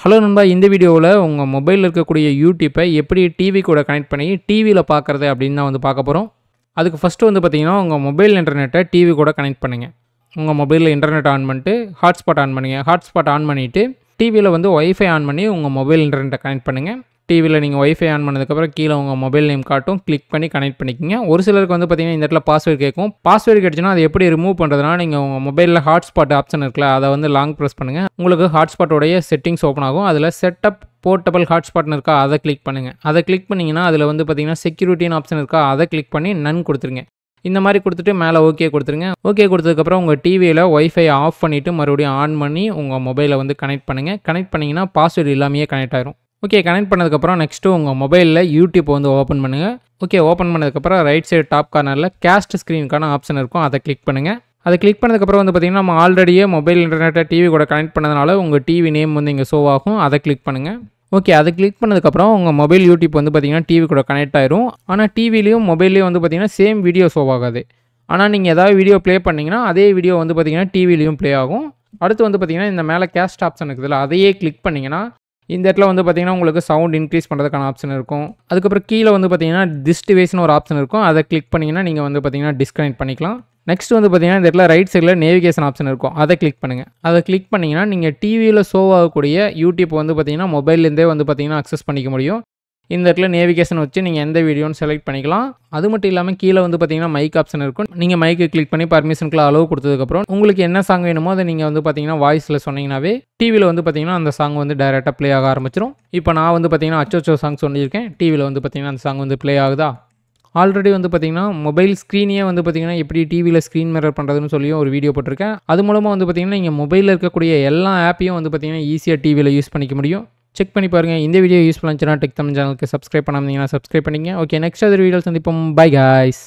Hello நண்பா, இந்த வீடியோவில் உங்கள் மொபைலில் இருக்கக்கூடிய யூடியூப்பை எப்படி டிவி கூட கனெக்ட் பண்ணி டிவியில் பார்க்குறது அப்படின்னு தான் வந்து பார்க்க போகிறோம். அதுக்கு ஃபஸ்ட்டு வந்து பார்த்தீங்கன்னா உங்கள் மொபைல் இன்டர்நெட்டை டிவி கூட கனெக்ட் பண்ணுங்கள். உங்கள் மொபைலில் இன்டர்நெட் ஆன் பண்ணிட்டு ஹாட்ஸ்பாட் ஆன் பண்ணுங்கள். ஹாட்ஸ்பாட் ஆன் பண்ணிவிட்டு டிவியில் வந்து ஒய்ஃபை ஆன் பண்ணி உங்கள் மொபைல் இன்டர்நெட்டை கனெக்ட் பண்ணுங்கள். டிவியில் நீங்கள் ஒய்ஃபை ஆன் பண்ணதுக்கப்புறம் கீழே உங்கள் மொபைல் நேம் காட்டும், கிளிக் பண்ணி கனெக்ட் பண்ணிக்கோங்க. ஒரு சிலருக்கு வந்து பார்த்தீங்கன்னா இந்த இடத்துல பாஸ்வேர்டு கேட்கும். பாஸ்வேர்டு கிடச்சுன்னா அது எப்படி ரிமூவ் பண்ணுறதுனா நீங்கள் உங்கள் மொபைலில் ஹாட்ஸ்பாட் ஆப்ஷன் இருக்குல்ல, அதை வந்து லாங் ப்ரெஸ் பண்ணுங்கள். உங்களுக்கு ஹாட்ஸ்பாட்டோடைய செட்டிங்ஸ் ஓப்பன் ஆகும். அதில் செட்டப் போர்ட்டபிள் ஹாட்ஸ்பாட்னு இருக்கா, அதை கிளிக் பண்ணுங்கள். அதை கிளிக் பண்ணிங்கன்னா அதில் வந்து பார்த்தீங்கன்னா செக்யூரிட்டின்னு ஆப்ஷன் இருக்கா, அதை கிளிக் பண்ணி நன் கொடுத்துருங்க. இந்த மாதிரி கொடுத்துட்டு மேலே ஓகே கொடுத்துருங்க. ஓகே கொடுத்ததுக்கப்புறம் உங்கள் டிவியில் ஒய்ஃபை ஆஃப் பண்ணிவிட்டு மறுபடியும் ஆன் பண்ணி உங்கள் மொபைலை வந்து கனெக்ட் பண்ணுங்கள். கனெக்ட் பண்ணிங்கன்னா பாஸ்வேர்டு இல்லாமையே கனெக்ட் ஆகிரும். ஓகே, கனெக்ட் பண்ணதுக்கப்புறம் நெக்ஸ்ட்டு உங்கள் மொபைலில் யூடியூப் வந்து ஓப்பன் பண்ணுங்கள். ஓகே, ஓப்பன் பண்ணதுக்கப்புறம் ரைட் சைடு டாப் கார்னரில் கேஸ்ட் ஸ்க்ரீனுக்கான ஆப்ஷன் இருக்கும், அதை கிளிக் பண்ணுங்கள். அதை கிளிக் பண்ணதுக்கப்புறம் வந்து பார்த்திங்கன்னா நம்ம ஆல்ரெடியே மொபைல் இன்டர்நெட்டை டிவி கூட கனெக்ட் பண்ணதுனால உங்கள் டிவி நேம் வந்து இங்கே ஷோ ஆகும், அதை கிளிக் பண்ணுங்கள். ஓகே, அதை கிளிக் பண்ணதுக்கப்புறம் உங்கள் மொபைல் யூடியூப் வந்து பார்த்திங்கன்னா டிவி கூட கனெக்ட் ஆயிரும். ஆனால் டிவிலையும் மொபைல்லையும் வந்து பார்த்திங்கன்னா சேம் வீடியோ ஷோ ஆகாது. ஆனால் நீங்கள் ஏதாவது வீடியோ ப்ளே பண்ணிங்கன்னா அதே வீடியோ வந்து பார்த்திங்கன்னா டிவிலையும் ப்ளே ஆகும். அடுத்து வந்து பார்த்திங்கன்னா இந்த மேலே கேஸ்ட் ஆப்ஷன் இருக்குதுல்ல, அதையே கிளிக் பண்ணிங்கன்னா இந்த இடத்துல வந்து பார்த்திங்கன்னா உங்களுக்கு சவுண்ட் இன்க்ரீஸ் பண்ணுறதுக்கான ஆப்ஷன் இருக்கும். அதுக்கப்புறம் கீழே வந்து பார்த்திங்கன்னா டிவைஸ்னு ஒரு ஆப்ஷன் இருக்கும், அதை கிளிக் பண்ணிங்கன்னா நீங்கள் வந்து பார்த்திங்கன்னா டிஸ்கனெக்ட் பண்ணிக்கலாம். நெக்ஸ்ட் வந்து பார்த்திங்கன்னா இந்த இடத்துல ரைட் சைடில் நேவிகேஷன் ஆப்ஷன் இருக்கும், அதை கிளிக் பண்ணுங்கள். அதை கிளிக் பண்ணிங்கன்னா நீங்கள் டிவியில் ஷோ ஆகக்கூடிய யூடியூப் வந்து பார்த்திங்கன்னா மொபைல்லேருந்தே வந்து பார்த்திங்கன்னா அக்சஸ் பண்ணிக்க முடியும். இந்த இடத்துல நேவிகேஷன் வச்சு நீங்கள் எந்த வீடியோன்னு செலக்ட் பண்ணிக்கலாம். அது மட்டும் இல்லாமல் கீழே வந்து பார்த்தீங்கன்னா மைக் ஆப்ஷன் இருக்கும். நீங்கள் மைக்கு கிளிக் பண்ணி பர்மிஷனுக்குள்ள அலோவ் கொடுத்ததுக்கப்புறம் உங்களுக்கு என்ன சாங் வேணுமோ அதை நீங்கள் வந்து பார்த்தீங்கன்னா வாய்ஸில் சொன்னீங்கன்னாவே டிவியில் வந்து பார்த்தீங்கன்னா அந்த சாங் வந்து டைரெக்டாக ப்ளே ஆக ஆரம்பிச்சிடும். இப்போ நான் வந்து பார்த்தீங்கன்னா அச்சோச்சோ சாங் சொல்லியிருக்கேன், டிவியில் வந்து பார்த்தீங்கன்னா அந்த சாங் வந்து ப்ளே ஆகுதா. ஆல்ரெடி வந்து பார்த்தீங்கன்னா மொபைல் ஸ்க்ரீனையே வந்து பார்த்தீங்கன்னா எப்படி டிவியில் ஸ்க்ரீன் மிரர் பண்ணுறதுன்னு சொல்லியும் ஒரு வீடியோ போட்டிருக்கேன். அது மூலமாக வந்து பார்த்தீங்கன்னா நீங்கள் மொபைலில் இருக்கக்கூடிய எல்லா ஆப்பையும் வந்து பார்த்தீங்கன்னா ஈஸியாக டிவியில் யூஸ் பண்ணிக்க முடியும். செக் பண்ணி பாருங்கள். இந்த வீடியோ யூஸ்ஃபுல்லாக இருந்துச்சுன்னா டெக் தமிழ் சேனலுக்கு சப்ஸ்கிரைப் பண்ணாமல் சப்ஸ்கிரைப் பண்ணிங்க. ஓகே, நெக்ஸ்ட் அதர் வீடியோ சந்திப்போம். By guys.